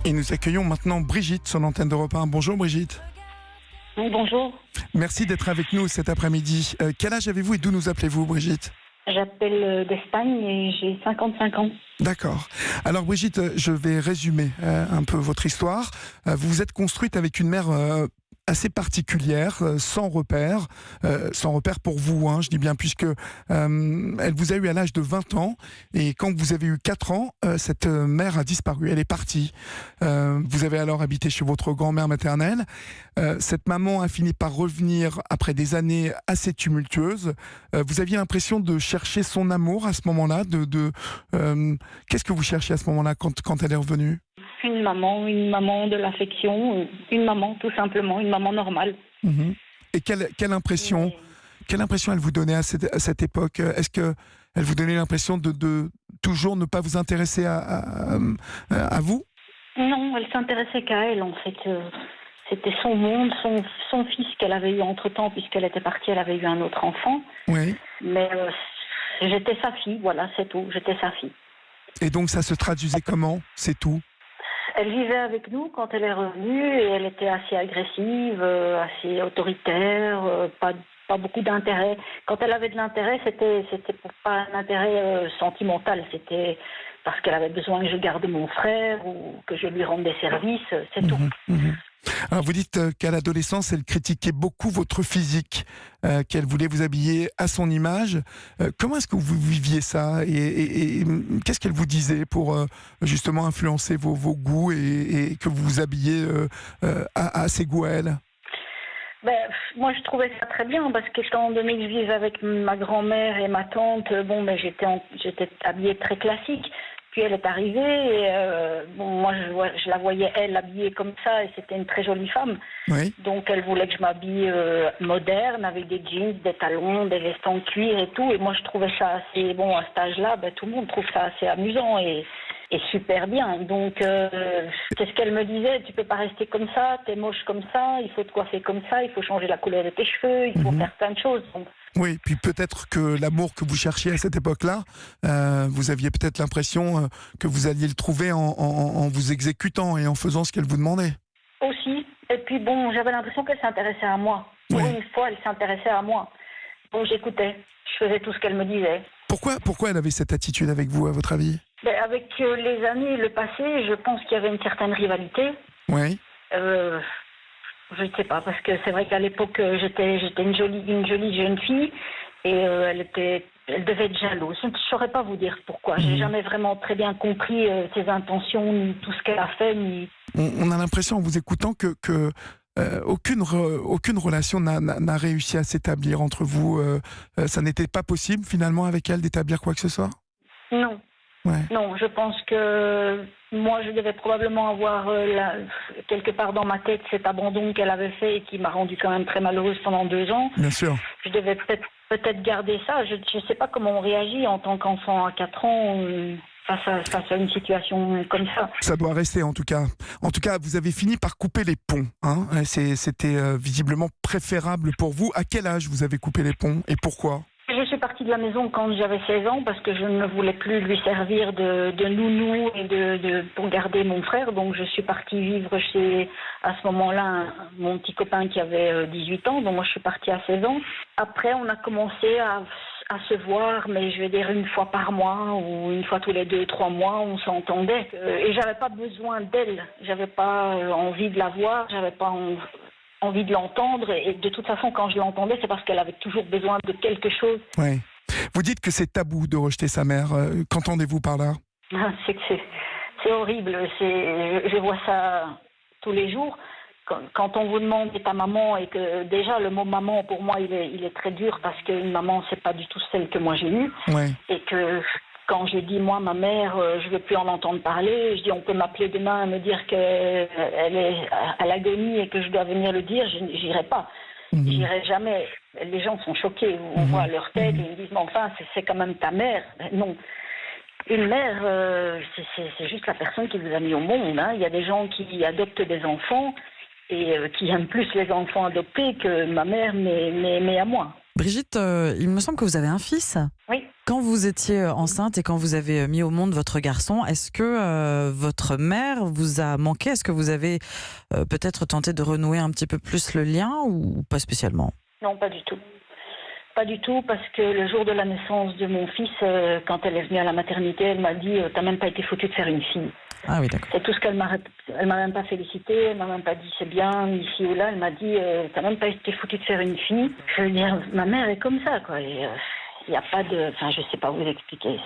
Et nous accueillons maintenant Brigitte sur l'antenne d'Europe 1. Bonjour Brigitte. Oui, bonjour. Merci d'être avec nous cet après-midi. Quel âge avez-vous et d'où nous appelez-vous Brigitte ? J'appelle d'Espagne et j'ai 55 ans. D'accord. Alors Brigitte, je vais résumer un peu votre histoire. Vous vous êtes construite avec une mère assez particulière, sans repère pour vous, hein, je dis bien, puisque elle vous a eu à l'âge de 20 ans, et quand vous avez eu 4 ans, cette mère a disparu, elle est partie. Vous avez alors habité chez votre grand-mère maternelle. Cette maman a fini par revenir après des années assez tumultueuses. Vous aviez l'impression de chercher son amour à ce moment-là. Qu'est-ce que vous cherchiez à ce moment-là quand elle est revenue ? Une maman de l'affection, une maman tout simplement, une maman normale. Mmh. Et quelle impression elle vous donnait à cette époque ? Est-ce que elle vous donnait l'impression de toujours ne pas vous intéresser à vous ? Non, elle s'intéressait qu'à elle en fait. C'était son monde, son fils qu'elle avait eu entre-temps, puisqu'elle était partie, elle avait eu un autre enfant. Oui. Mais j'étais sa fille, voilà, c'est tout, j'étais sa fille. Et donc ça se traduisait comment ? C'est tout ? Elle vivait avec nous quand elle est revenue et elle était assez agressive, assez autoritaire, pas beaucoup d'intérêt. Quand elle avait de l'intérêt, c'était pas un intérêt sentimental, c'était parce qu'elle avait besoin que je garde mon frère ou que je lui rende des services, c'est tout. Mmh. Alors vous dites qu'à l'adolescence, elle critiquait beaucoup votre physique, qu'elle voulait vous habiller à son image. Comment est-ce que vous viviez ça et qu'est-ce qu'elle vous disait pour justement influencer vos goûts et que vous vous habilliez à ses goûts à elle ? Moi, je trouvais ça très bien parce que étant donné que je vivais avec ma grand-mère et ma tante, j'étais habillée très classique. Puis elle est arrivée et moi je la voyais elle habillée comme ça et c'était une très jolie femme. Oui. Donc elle voulait que je m'habille moderne avec des jeans, des talons, des vestes en cuir et tout. Et moi je trouvais ça assez bon à cet âge-là. Tout le monde trouve ça assez amusant et super bien. Donc qu'est-ce qu'elle me disait ? Tu peux pas rester comme ça, t'es moche comme ça, il faut te coiffer comme ça, il faut changer la couleur de tes cheveux, il faut faire plein de choses. Donc, oui, puis peut-être que l'amour que vous cherchiez à cette époque-là, vous aviez peut-être l'impression que vous alliez le trouver en vous exécutant et en faisant ce qu'elle vous demandait. Aussi. Et puis j'avais l'impression qu'elle s'intéressait à moi. Pour une fois, elle s'intéressait à moi. Donc j'écoutais. Je faisais tout ce qu'elle me disait. Pourquoi elle avait cette attitude avec vous, à votre avis ? Avec les années et le passé, je pense qu'il y avait une certaine rivalité. Oui. Je ne sais pas, parce que c'est vrai qu'à l'époque, j'étais une jolie jeune fille et elle devait être jalouse. Je ne saurais pas vous dire pourquoi. J'ai jamais vraiment très bien compris ses intentions, ni tout ce qu'elle a fait. On a l'impression en vous écoutant que aucune relation n'a réussi à s'établir entre vous. Ça n'était pas possible finalement avec elle d'établir quoi que ce soit ? Non. Ouais. Non, je pense que moi, je devais probablement avoir quelque part dans ma tête cet abandon qu'elle avait fait et qui m'a rendue quand même très malheureuse pendant 2 ans. Bien sûr. Je devais peut-être garder ça. Je ne sais pas comment on réagit en tant qu'enfant à 4 ans face à une situation comme ça. Ça doit rester en tout cas. En tout cas, vous avez fini par couper les ponts. Hein. C'était visiblement préférable pour vous. À quel âge vous avez coupé les ponts et pourquoi ? Je suis partie de la maison quand j'avais 16 ans parce que je ne voulais plus lui servir de nounou et pour garder mon frère. Donc je suis partie vivre chez, à ce moment-là, mon petit copain qui avait 18 ans. Donc moi je suis partie à 16 ans. Après on a commencé à se voir, mais je vais dire une fois par mois ou une fois tous les 2-3 mois, on s'entendait. Et j'avais pas besoin d'elle. J'avais pas envie de la voir. J'avais pas envie de l'entendre et de toute façon quand je l'entendais c'est parce qu'elle avait toujours besoin de quelque chose. Oui. Vous dites que c'est tabou de rejeter sa mère. Qu'entendez-vous par là ? C'est horrible. Je vois ça tous les jours. Quand on vous demande ta maman et que déjà le mot maman pour moi il est très dur parce qu'une maman c'est pas du tout celle que moi j'ai eue. Oui. Et que quand je dis moi ma mère je veux plus en entendre parler, je dis on peut m'appeler demain et me dire qu'elle est à l'agonie et que je dois venir le dire, j'irai pas. J'irai jamais. Les gens sont choqués, on voit leur tête et ils me disent mais enfin c'est quand même ta mère. Non. Une mère c'est juste la personne qui vous a mis au monde. Hein. Il y a des gens qui adoptent des enfants et qui aiment plus les enfants adoptés que ma mère mais à moi. Brigitte, il me semble que vous avez un fils. Oui. Quand vous étiez enceinte et quand vous avez mis au monde votre garçon, est-ce que votre mère vous a manqué? Est-ce que vous avez peut-être tenté de renouer un petit peu plus le lien ou pas spécialement? Non, pas du tout. Pas du tout, parce que le jour de la naissance de mon fils, quand elle est venue à la maternité, elle m'a dit « T'as même pas été foutue de faire une fille ». Ah oui, d'accord. C'est tout ce qu'elle m'a... Elle m'a même pas félicité, elle m'a même pas dit c'est bien, ici ou là. Elle m'a dit t'as même pas été foutue de faire une fille. Je veux dire, ma mère est comme ça, quoi. Il n'y a pas de... Enfin, je sais pas vous expliquer.